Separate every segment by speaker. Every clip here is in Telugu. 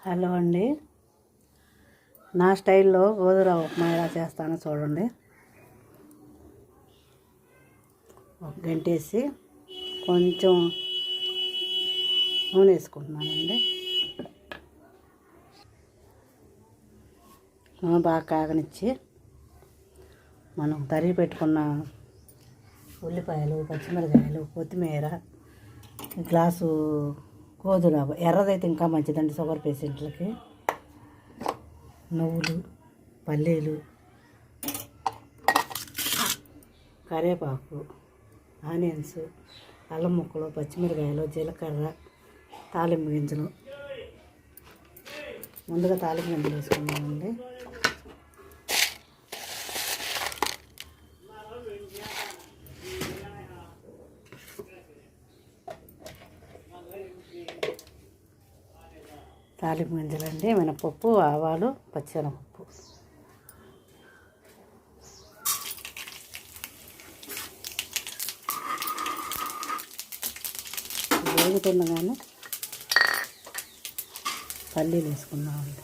Speaker 1: హలో అండి, నా స్టైల్లో గోధుమ ఉప్మా ఎలా చేస్తానో చూడండి. ఒక గంటేసి కొంచెం నూనె వేసుకుంటున్నానండి. నూనె బాగా కాగనిచ్చి మనం తరిగి పెట్టుకున్న ఉల్లిపాయలు, పచ్చిమిరకాయలు, కొత్తిమీర, గ్లాసు గోధుమ రవ్వ, ఎర్రదైతే ఇంకా మంచిదండి షుగర్ పేషెంట్లకి, నువ్వులు, పల్లీలు, కరివేపాకు, ఆనియన్స్, అల్లం ముక్కలు, పచ్చిమిరకాయలు, జీలకర్ర, తాలింపు గింజలు. ముందుగా తాలింపు గింజలు వేసుకున్నామండి. తాలింపు గింజలండి, మినపప్పు, ఆవాలు, పచ్చెనపప్పు. వేగుతుండగానే పల్లీలు వేసుకున్నామండి.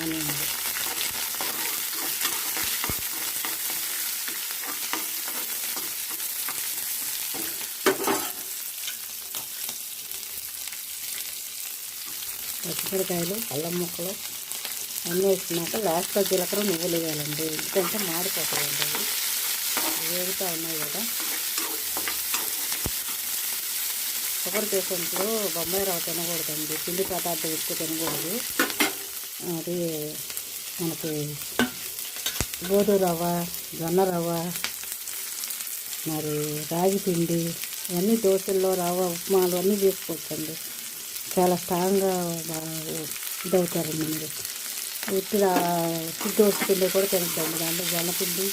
Speaker 1: ఆనియన్లు, పచ్చిమిరకాయలు, అల్లం ముక్కలు అన్నీ వేసుకున్నాక లాస్ట్లో జీలకర్ర, నువ్వులు వేయాలండి. ఎందుకంటే మాడిపోతాయండి. వేగుతూ ఉన్నాయి కదా. షుగర్ పేషెంట్లు బొంబాయి రవ్వ తినకూడదండి, పిండి పదార్థం ఎక్కువ తినకూడదు. అది మనకి గోధుమ రవ్వ, జొన్న రవ్వ, మరి రాగి పిండి ఇవన్నీ దోశల్లో రవ్వ ఉప్మాలు అన్నీ చేసుకోవచ్చండి. చాలా స్ట్రాంగ్గా ఇదవుతారండి మీరు. దోశ పిండి కూడా తినద్దండి. దాంట్లో జొన్న పిండి,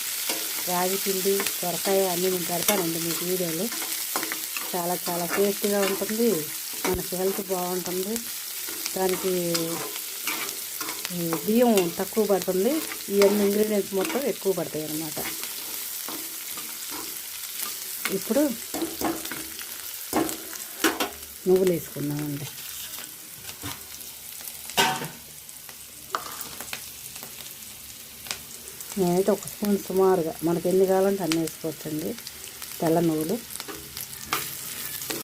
Speaker 1: రాగి పిండి, సొరకాయ అన్నీ నేను పెడతానండి మీకు వీడియోలు. చాలా చాలా టేస్టీగా ఉంటుంది, మనకి హెల్త్ బాగుంటుంది. దానికి బియ్యం తక్కువ పడుతుంది, ఇవన్నీ ఇంగ్రీడియంట్స్ మొత్తం ఎక్కువ పడతాయి అన్నమాట. ఇప్పుడు నువ్వులు వేసుకున్నామండి. నేనైతే ఒక స్పూన్ సుమారుగా మనకి ఎన్ని కావాలంటే అన్నీ వేసుకోవచ్చండి తెల్ల నువ్వులు.